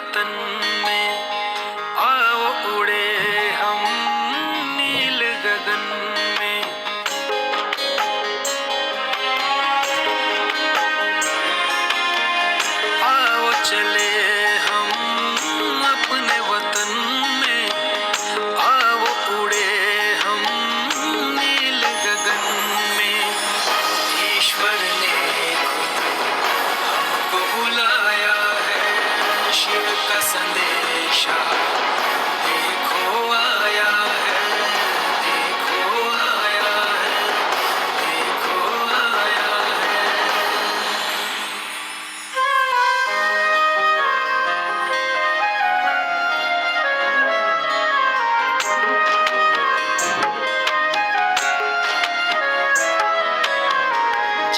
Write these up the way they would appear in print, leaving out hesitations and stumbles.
वतन में, आओ उड़े हम नील गगन में। आओ चले हम अपने वतन में, आओ उड़े हम नील गगन में। ईश्वर ने हमको बुलाया है, शिव का संदेशा देखो आया है, देखो आया है, देखो आया है।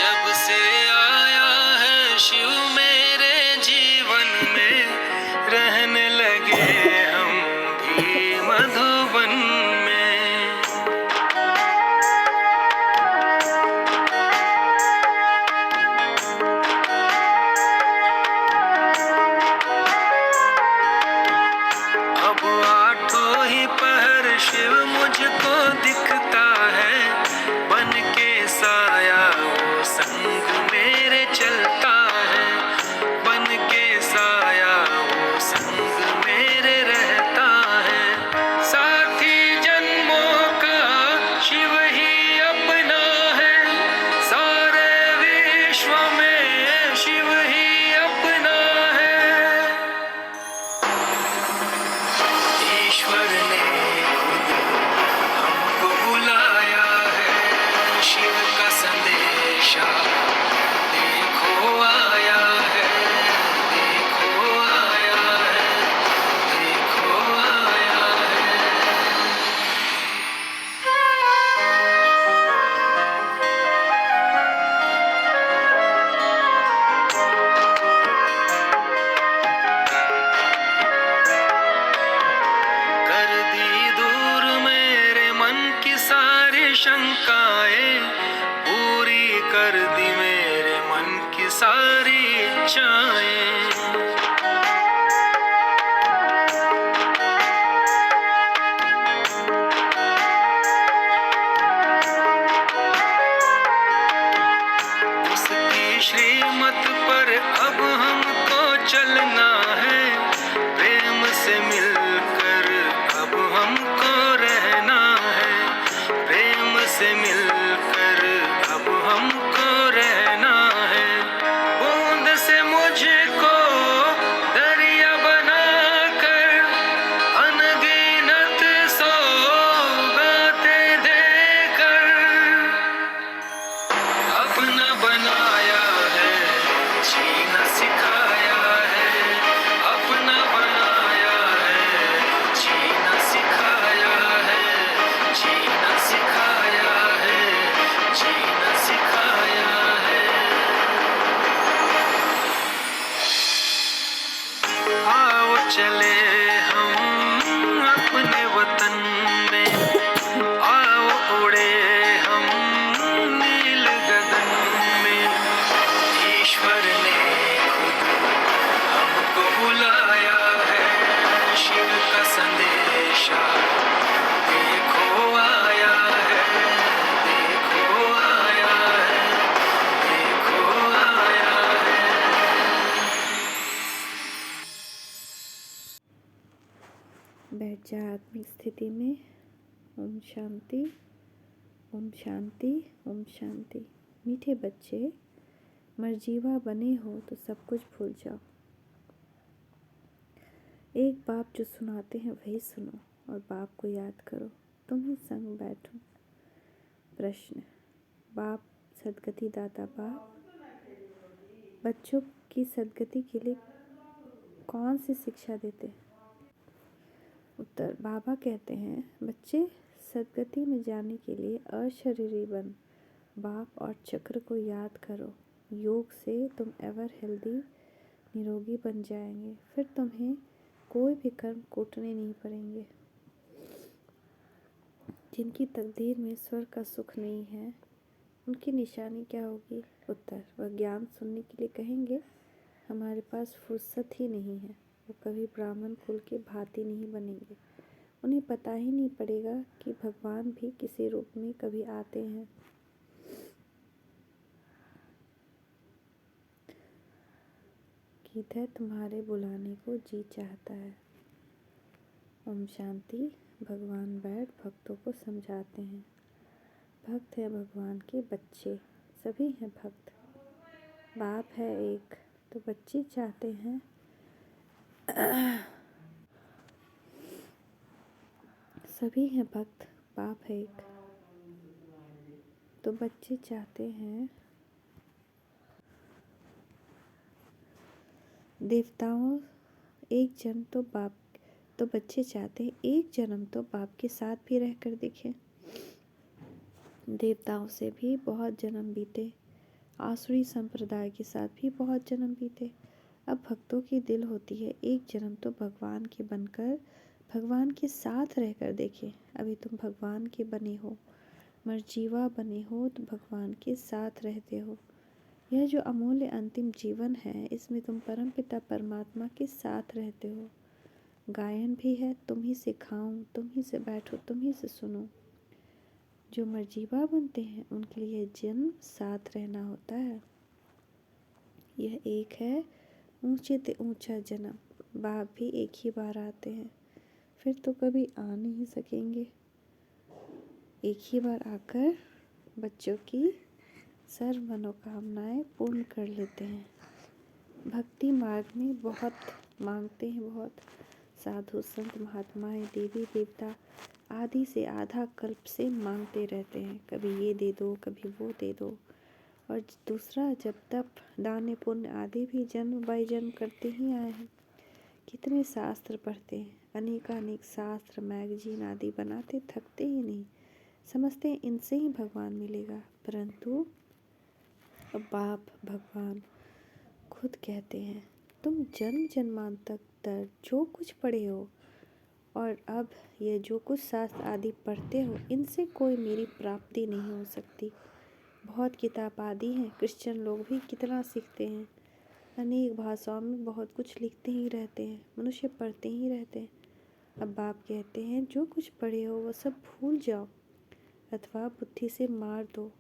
जब से आया है शिव मेरे जीवन में, रहने लगे हम भी मधुबन में। अब आठों ही पहर शिव मुझको दिखता है, बन के साया वो संग मेरे चलता है, बन के साया वो संग मेरे रहता है। साथी जन्मों का शिव ही अपना है, सारे विश्व में शिव ही अपना है। ईश्वर ने हमको बुलाया है, शिव का संदेशा देखो आया है, देखो आया है, देखो आया है। कर दी दूर मेरे मन की सारी शंकाएं, पूरी कर दी मेरे मन की सारी इच्छाएं। उसकी श्रीमत पर अब हमको चलना है, प्रेम से मिलकर अब हमको रहना है, प्रेम से मिलकर अब हमको रहना है। बूंद से मुझको दरिया बनाकर, अनगिनत सौगातें देकर, अपना बनाया है, जीना सिखाया है, अपना बनाया है, जीना सिखाया है, जीना सिखाया है, जीना सिखाया है। आओ चले हम अपने वतन में, आओ उड़े हम नील गगन में। ईश्वर ने खुद हमको बुलाया है, शिव का संदेशा देखो आया है, देखो आया है, देखो आया है। बैठ जा आत्मिक स्थिति में। ओम शांति, ओम शांति, ओम शांति। मीठे बच्चे, मरजीवा बने हो तो सब कुछ भूल जाओ। एक बाप जो सुनाते हैं वही सुनो और बाप को याद करो। तुम ही संग बैठो। प्रश्न, बाप सदगति दाता बाप बच्चों की सदगति के लिए कौन सी शिक्षा देते हैं? उत्तर, बाबा कहते हैं बच्चे सदगति में जाने के लिए अशरीरी बन बाप और चक्र को याद करो। योग से तुम एवर हेल्दी निरोगी बन जाएंगे। फिर तुम्हें कोई भी कर्म कोटने नहीं पड़ेंगे। जिनकी तकदीर में स्वर्ग का सुख नहीं है उनकी निशानी क्या होगी? उत्तर, वह ज्ञान सुनने के लिए कहेंगे हमारे पास फुर्सत ही नहीं है। वो कभी ब्राह्मण कुल की भांति नहीं बनेंगे। उन्हें पता ही नहीं पड़ेगा कि भगवान भी किसी रूप में कभी आते हैं। गीत है तुम्हारे बुलाने को जी चाहता है। ओम शांति। भगवान बैठ भक्तों को समझाते हैं। भक्त है भगवान के बच्चे, सभी हैं भक्त। बाप है एक तो बच्चे चाहते हैं सभी हैं भक्त। बाप है एक तो बच्चे चाहते हैं। देवताओं एक जन्म तो बाप तो बच्चे चाहते हैं एक जन्म तो बाप के साथ भी रहकर देखें। देवताओं से भी बहुत जन्म बीते, आसुरी संप्रदाय के साथ भी बहुत जन्म बीते। अब भक्तों की दिल होती है एक जन्म तो भगवान के बनकर भगवान के साथ रहकर देखें। अभी तुम भगवान के बने हो, मर्जीवा बने हो तो भगवान के साथ रहते हो। यह जो अमूल्य अंतिम जीवन है इसमें तुम परमपिता परमात्मा के साथ रहते हो। गायन भी है तुम ही से खाऊं, तुम ही से बैठो, तुम ही से सुनो। जो मर्जीवा बनते हैं उनके लिए जन्म साथ रहना होता है। यह एक है ऊंचे ते ऊंचा जन्म। बाप भी एक ही बार आते हैं, फिर तो कभी आ नहीं सकेंगे। एक ही बार आकर बच्चों की सर्व मनोकामनाएं पूर्ण कर लेते हैं। भक्ति मार्ग में बहुत मांगते हैं, बहुत साधु संत महात्माएं देवी देवता आदि से आधा कल्प से मांगते रहते हैं। कभी ये दे दो, कभी वो दे दो। और दूसरा जब तप दान पुण्य आदि भी जन्म बाई जन्म करते ही आए हैं। कितने शास्त्र पढ़ते हैं, अनेकानेक शास्त्र मैगजीन आदि बनाते, थकते ही नहीं। समझते हैं इनसे ही भगवान मिलेगा, परंतु अब बाप भगवान खुद कहते हैं तुम जन्म जन्मांतर तक जो कुछ पढ़े हो और अब ये जो कुछ शास्त्र आदि पढ़ते हो इनसे कोई मेरी प्राप्ति नहीं हो सकती। बहुत किताब आदि हैं, क्रिश्चियन लोग भी कितना सीखते हैं, अनेक भाषाओं में बहुत कुछ लिखते ही रहते हैं, मनुष्य पढ़ते ही रहते हैं। अब बाप कहते हैं जो कुछ पढ़े हो वो सब भूल जाओ अथवा बुद्धि से मार दो।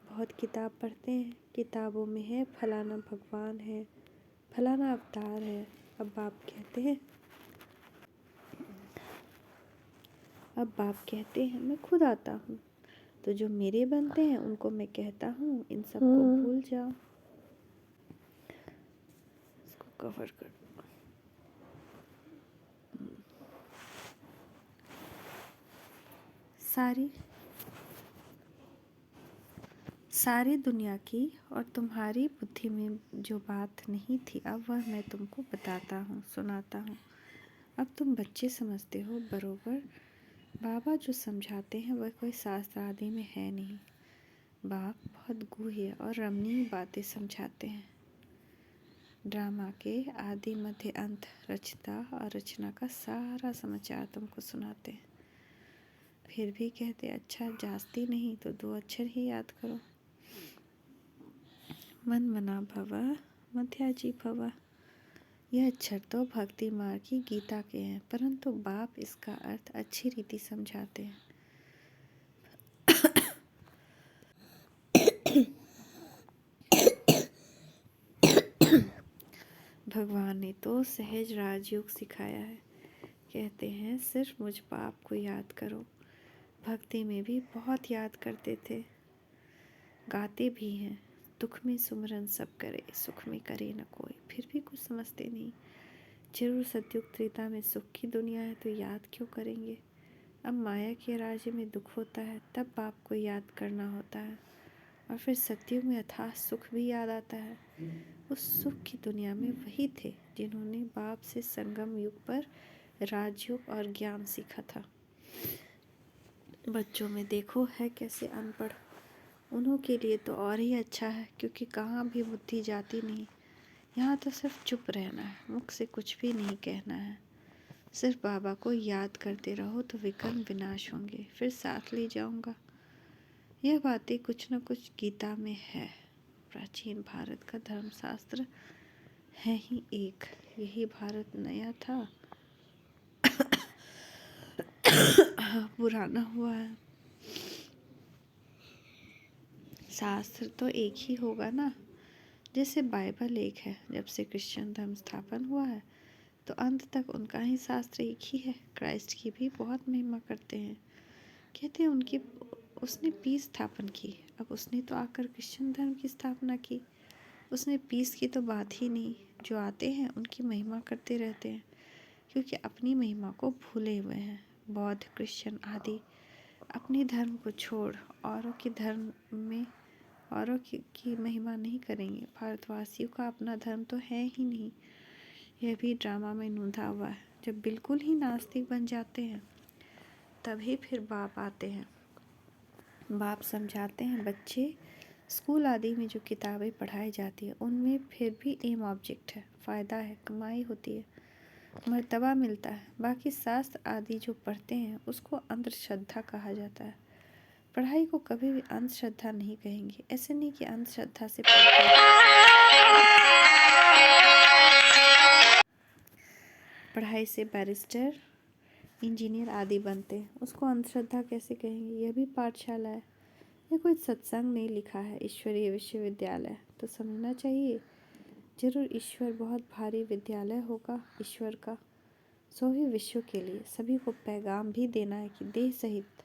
बहुत किताब पढ़ते हैं, किताबों में है फलाना भगवान है, फलाना अवतार है। अब बाप कहते हैं मैं खुद आता हूँ, तो जो मेरे बनते हैं उनको मैं कहता हूँ इन सबको भूल जाओ। इसको कवर कर दो। सारी दुनिया की और तुम्हारी बुद्धि में जो बात नहीं थी अब वह मैं तुमको बताता हूँ, सुनाता हूँ। अब तुम बच्चे समझते हो बरोबर। बाबा जो समझाते हैं वह कोई शास्त्र आदि में है नहीं। बाप बहुत गूढ़ और रमणीय बातें समझाते हैं। ड्रामा के आदि मध्य अंत, रचता और रचना का सारा समाचार तुमको सुनाते हैं। फिर भी कहते अच्छा जास्ती नहीं तो 2 अक्षर ही याद करो, मन मना भव मध्याजी भव। यह अक्षर तो भक्ति मार्ग की गीता के हैं, परंतु बाप इसका अर्थ अच्छी रीति समझाते हैं। भगवान ने तो सहज राजयोग सिखाया है। कहते हैं सिर्फ मुझ बाप को याद करो। भक्ति में भी बहुत याद करते थे, गाते भी हैं दुख में सुमरन सब करे, सुख में करे न कोई। फिर भी कुछ समझते नहीं। जरूर सतयुग त्रेता में सुख की दुनिया है तो याद क्यों करेंगे। अब माया के राज्य में दुख होता है तब बाप को याद करना होता है, और फिर सतयुग में अथाह सुख भी याद आता है। उस सुख की दुनिया में वही थे जिन्होंने बाप से संगम युग पर राजयोग और ज्ञान सीखा था। बच्चों में देखो है कैसे अनपढ़, उन्हों के लिए तो और ही अच्छा है, क्योंकि कहाँ भी बुद्धि जाती नहीं। यहाँ तो सिर्फ चुप रहना है, मुख से कुछ भी नहीं कहना है। सिर्फ बाबा को याद करते रहो तो विकर्म विनाश होंगे। फिर साथ ले जाऊंगा। यह बातें कुछ न कुछ गीता में है। प्राचीन भारत का धर्मशास्त्र है ही एक। यही भारत नया था, पुराना हुआ है। शास्त्र तो एक ही होगा ना, जैसे बाइबल एक है। जब से क्रिश्चियन धर्म स्थापन हुआ है तो अंत तक उनका ही शास्त्र एक ही है। क्राइस्ट की भी बहुत महिमा करते हैं, कहते हैं उनकी उसने पीस स्थापन की। अब उसने तो आकर क्रिश्चियन धर्म की स्थापना की, उसने पीस की तो बात ही नहीं। जो आते हैं उनकी महिमा करते रहते हैं, क्योंकि अपनी महिमा को भूले हुए हैं। बौद्ध, क्रिश्चियन आदि अपने धर्म को छोड़ औरों के धर्म में औरों की महिमा नहीं करेंगे। भारतवासियों का अपना धर्म तो है ही नहीं, यह भी ड्रामा में नूंधा हुआ है। जब बिल्कुल ही नास्तिक बन जाते हैं तभी फिर बाप आते हैं। बाप समझाते हैं बच्चे स्कूल आदि में जो किताबें पढ़ाई जाती है उनमें फिर भी एम ऑब्जेक्ट है, फ़ायदा है, कमाई होती है, मर्तबा मिलता है। बाकी शास्त्र आदि जो पढ़ते हैं उसको अंधश्रद्धा कहा जाता है। पढ़ाई को कभी भी अंधश्रद्धा नहीं कहेंगे। ऐसे नहीं कि अंधश्रद्धा से पढ़ाई से बैरिस्टर, इंजीनियर आदि बनते हैं, उसको अंधश्रद्धा कैसे कहेंगे। यह भी पाठशाला है, यह कोई सत्संग नहीं लिखा है, ईश्वरीय विश्वविद्यालय। तो समझना चाहिए जरूर ईश्वर बहुत भारी विद्यालय होगा ईश्वर का, सो ही विश्व के लिए सभी को पैगाम भी देना है कि देह सहित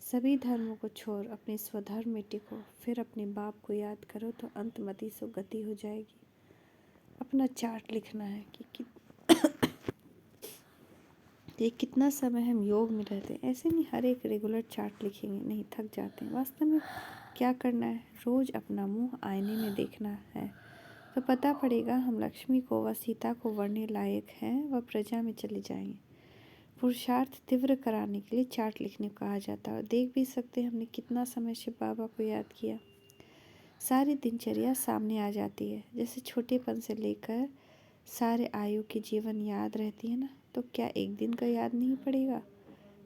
सभी धर्मों को छोड़ अपने स्वधर्म में टिको, फिर अपने बाप को याद करो तो अंतमति से गति हो जाएगी। अपना चार्ट लिखना है कि ये कितना समय हम योग में रहते हैं। ऐसे नहीं हर एक रेगुलर चार्ट लिखेंगे, नहीं थक जाते हैं। वास्तव में क्या करना है, रोज़ अपना मुंह आईने में देखना है तो पता पड़ेगा हम लक्ष्मी को व सीता को वरने लायक हैं, वह प्रजा में चले जाएंगे। पुरुषार्थ तीव्र कराने के लिए चार्ट लिखने को कहा जाता है। और देख भी सकते हैं हमने कितना समय से बाबा को याद किया, सारी दिनचर्या सामने आ जाती है। जैसे छोटेपन से लेकर सारे आयु के जीवन याद रहती है ना, तो क्या एक दिन का याद नहीं पड़ेगा।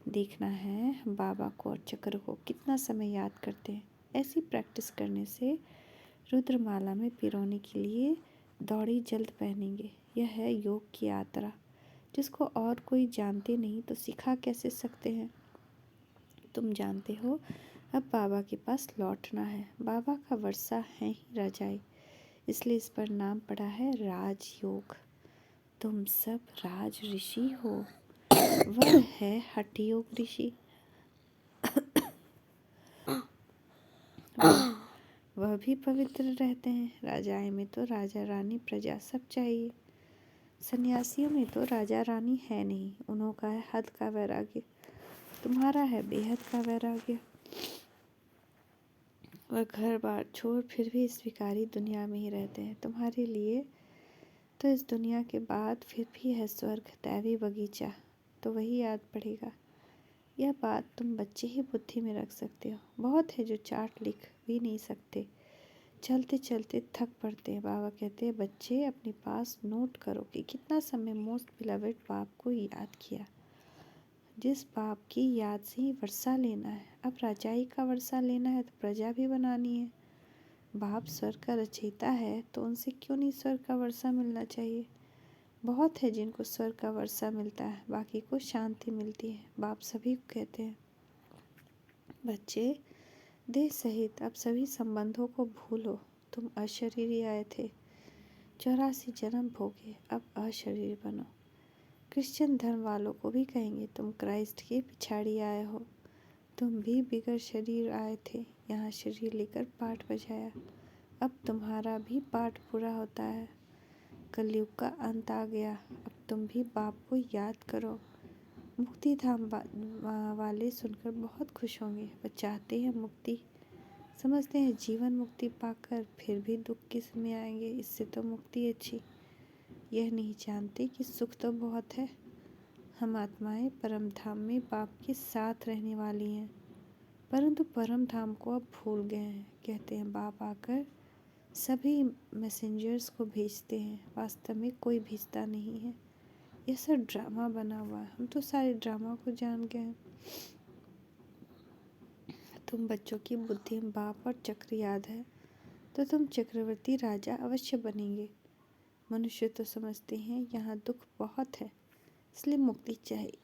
देखना है बाबा को और चक्र को कितना समय याद करते हैं। ऐसी प्रैक्टिस करने से रुद्रमाला में पिरोने के लिए दौड़ी जल्द पहनेंगे। यह है योग की यात्रा, जिसको और कोई जानते नहीं तो सिखा कैसे सकते हैं। तुम जानते हो अब बाबा के पास लौटना है। बाबा का वर्षा है ही रजाई, इसलिए इस पर नाम पड़ा है राजयोग। तुम सब राज ऋषि हो, वह है हठ योग ऋषि। वह भी पवित्र रहते हैं। राजाएं में तो राजा रानी प्रजा सब चाहिए, सन्यासियों में तो राजा रानी है नहीं, उन्होंने है हद का वैराग्य, तुम्हारा है बेहद का वैराग्य। वह घर बार छोड़ फिर भी इस विकारी दुनिया में ही रहते हैं। तुम्हारे लिए तो इस दुनिया के बाद फिर भी है स्वर्ग, दैवी बगीचा, तो वही याद पड़ेगा। यह बात तुम बच्चे ही बुद्धि में रख सकते हो। बहुत है जो चार्ट लिख भी नहीं सकते, चलते चलते थक पड़ते हैं। बाबा कहते हैं बच्चे अपने पास नोट करो कि कितना समय मोस्ट बिलवेड बाप को याद किया। जिस बाप की याद से ही वर्षा लेना है। अब राजाई का वर्षा लेना है तो प्रजा भी बनानी है। बाप स्वर्ग का रचयिता है तो उनसे क्यों नहीं स्वर्ग का वर्षा मिलना चाहिए। बहुत है जिनको स्वर्ग का वर्षा मिलता है, बाकी को शांति मिलती है। बाप सभी को कहते हैं बच्चे देह सहित अब सभी संबंधों को भूलो। तुम अशरीरी आए थे, 84 जन्म भोगे, अब अशरीर बनो। क्रिश्चियन धर्म वालों को भी कहेंगे तुम क्राइस्ट के पिछाड़ी आए हो, तुम भी बिगर शरीर आए थे, यहाँ शरीर लेकर पाठ बजाया, अब तुम्हारा भी पाठ पूरा होता है। कलयुग का अंत आ गया, अब तुम भी बाप को याद करो। मुक्ति धाम वाले सुनकर बहुत खुश होंगे। वह चाहते हैं मुक्ति, समझते हैं जीवन मुक्ति पाकर फिर भी दुख किस में आएंगे, इससे तो मुक्ति अच्छी। यह नहीं जानते कि सुख तो बहुत है। हम आत्माएं परम धाम में बाप के साथ रहने वाली हैं, परंतु परम धाम को अब भूल गए हैं। कहते हैं बाप आकर सभी मैसेंजर्स को भेजते हैं, वास्तव में कोई भेजता नहीं है। यह सब ड्रामा बना हुआ है, हम तो सारे ड्रामा को जान गए हैं। तुम बच्चों की बुद्धि में बाप और चक्र याद है तो तुम चक्रवर्ती राजा अवश्य बनेंगे। मनुष्य तो समझते हैं यहाँ दुख बहुत है, इसलिए मुक्ति चाहिए।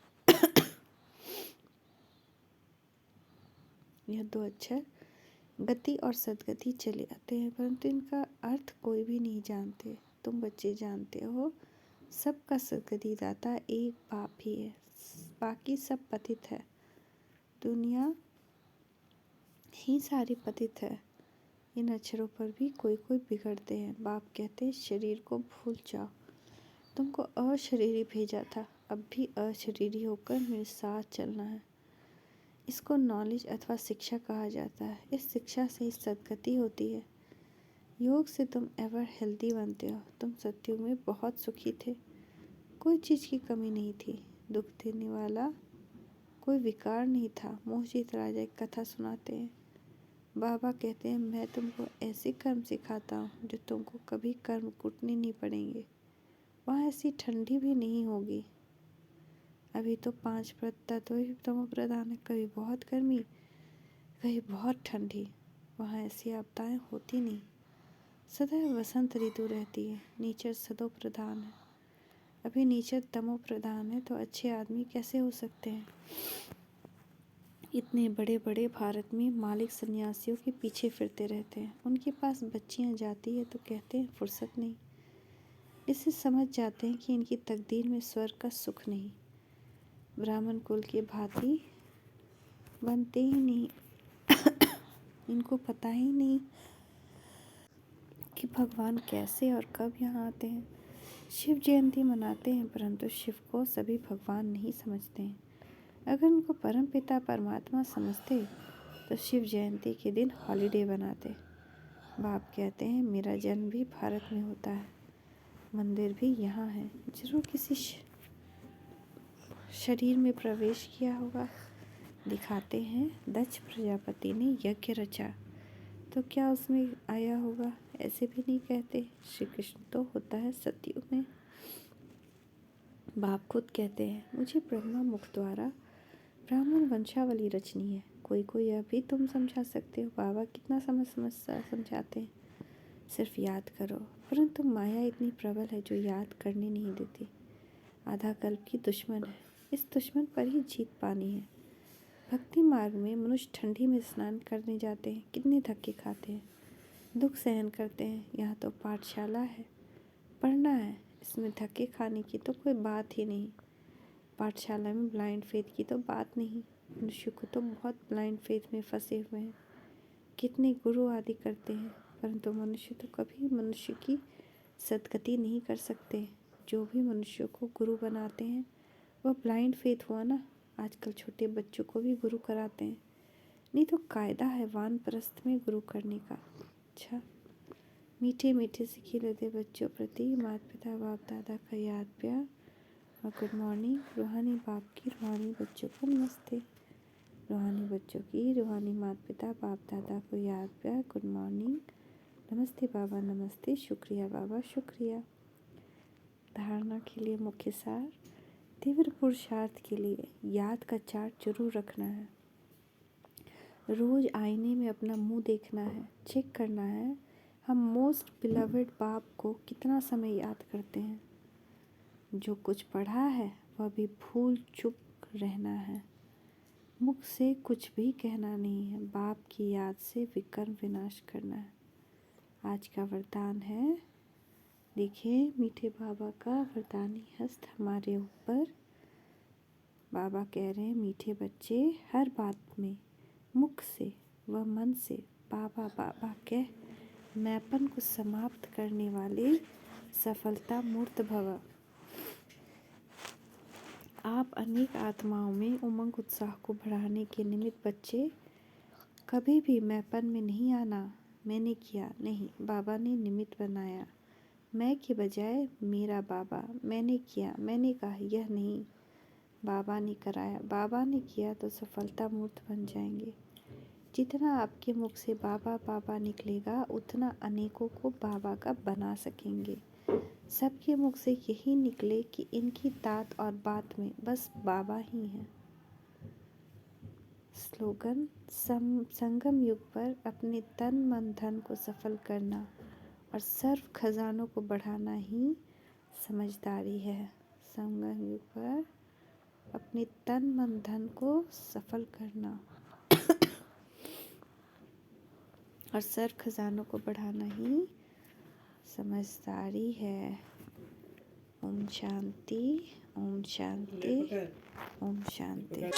यह दो अक्षर गति और सदगति चले आते हैं, परंतु इनका अर्थ कोई भी नहीं जानते। तुम बच्चे जानते हो, सबका सदगति दाता एक बाप ही है, बाकी सब पतित है। दुनिया ही सारी पतित है। इन अक्षरों पर भी कोई कोई बिगड़ते हैं। बाप कहते हैं शरीर को भूल जाओ, तुमको अशरीरी भेजा था, अब भी अशरीरी होकर मेरे साथ चलना है। इसको नॉलेज अथवा शिक्षा कहा जाता है। इस शिक्षा से ही सदगति होती है। योग से तुम एवर हेल्दी बनते हो। तुम सत्युग में बहुत सुखी थे, कोई चीज़ की कमी नहीं थी, दुख देने वाला कोई विकार नहीं था। मोहजित राजा एक कथा सुनाते हैं। बाबा कहते हैं मैं तुमको ऐसे कर्म सिखाता हूँ जो तुमको कभी कर्म कुटने नहीं पड़ेंगे। वहाँ ऐसी ठंडी भी नहीं होगी। अभी तो 5 तत्व ही तमो प्रधान है, कभी बहुत गर्मी, कभी बहुत ठंडी। वहाँ ऐसी आपदाएं होती नहीं। सदैव वसंत ऋतु रहती है। नेचर सदो प्रधान है। अभी नेचर तमो प्रधान है तो अच्छे आदमी कैसे हो सकते हैं। इतने बड़े बड़े भारत में मालिक सन्यासियों के पीछे फिरते रहते हैं। उनके पास बच्चियां जाती है तो कहते हैं फुर्सत नहीं। इससे समझ जाते हैं कि इनकी तकदीर में स्वर्ग का सुख नहीं। ब्राह्मण कुल के भांति बनते ही नहीं। इनको पता ही नहीं कि भगवान कैसे और कब यहाँ आते हैं। शिव जयंती मनाते हैं, परंतु शिव को सभी भगवान नहीं समझते हैं। अगर उनको परम पिता परमात्मा समझते तो शिव जयंती के दिन हॉलीडे बनाते। बाप कहते हैं मेरा जन्म भी भारत में होता है, मंदिर भी यहाँ है, जरूर किसी शरीर में प्रवेश किया होगा। दिखाते हैं दक्ष प्रजापति ने यज्ञ रचा तो क्या उसमें आया होगा, ऐसे भी नहीं कहते। श्री कृष्ण तो होता है सतयुग में। बाप खुद कहते हैं मुझे ब्रह्मा मुख द्वारा ब्राह्मण वंशावली रचनी है। कोई कोई यह भी तुम समझा सकते हो। बाबा कितना समझाते हैं, सिर्फ याद करो। परंतु माया इतनी प्रबल है जो याद करने नहीं देती। आधा कल्प की दुश्मन है, इस दुश्मन पर ही जीत पानी है। भक्ति मार्ग में मनुष्य ठंडी में स्नान करने जाते हैं, कितने धक्के खाते हैं, दुख सहन करते हैं। यहाँ तो पाठशाला है, पढ़ना है, इसमें धक्के खाने की तो कोई बात ही नहीं। पाठशाला में ब्लाइंड फेथ की तो बात नहीं। मनुष्य को तो बहुत ब्लाइंड फेथ में फंसे हुए हैं। कितने गुरु आदि करते हैं, परंतु मनुष्य तो कभी मनुष्य की सदगति नहीं कर सकते। जो भी मनुष्य को गुरु बनाते हैं वह ब्लाइंड फेथ हुआ ना। आजकल छोटे बच्चों को भी गुरु कराते हैं, नहीं तो कायदा है वानप्रस्थ में गुरु करने का। अच्छा, मीठे मीठे से खिलते बच्चों प्रति माता पिता बाप दादा का याद प्यार और गुड मॉर्निंग। रूहानी बाप की रूहानी बच्चों को नमस्ते। रूहानी बच्चों की रूहानी माता पिता बाप दादा को याद प्यार, गुड मॉर्निंग, नमस्ते बाबा नमस्ते, शुक्रिया बाबा शुक्रिया। धारणा के लिए मुख्य सार, तीव्र पुरुषार्थ के लिए याद का चार्ट जरूर रखना है। रोज आईने में अपना मुंह देखना है, चेक करना है हम मोस्ट बिलवेड बाप को कितना समय याद करते हैं। जो कुछ पढ़ा है वह भी भूल चुप रहना है। मुख से कुछ भी कहना नहीं है, बाप की याद से विकर्म विनाश करना है। आज का वरदान है, देखिए मीठे बाबा का वरदानी हस्त हमारे ऊपर। बाबा कह रहे हैं मीठे बच्चे हर बात में मुख से व मन से बाबा बाबा कह मैपन को समाप्त करने वाले सफलता मूर्त भव। आप अनेक आत्माओं में उमंग उत्साह को बढ़ाने के निमित्त बच्चे कभी भी मैपन में नहीं आना। मैंने किया नहीं, बाबा ने निमित्त बनाया। मैं के बजाय मेरा बाबा, मैंने किया, मैंने कहा, यह नहीं, बाबा ने कराया, बाबा ने किया तो सफलता मूर्त बन जाएंगे। जितना आपके मुख से बाबा बाबा निकलेगा उतना अनेकों को बाबा का बना सकेंगे। सबके मुख से यही निकले कि इनकी तात और बात में बस बाबा ही हैं। स्लोगन, संगम युग पर अपने तन मन धन को सफल करना और सर्व खजानों को बढ़ाना ही समझदारी है। समगंगे पर अपने तन मन धन को सफल करना और सर्व खजानों को बढ़ाना ही समझदारी है। ओम शांति, ओम शांति, ओम शांति।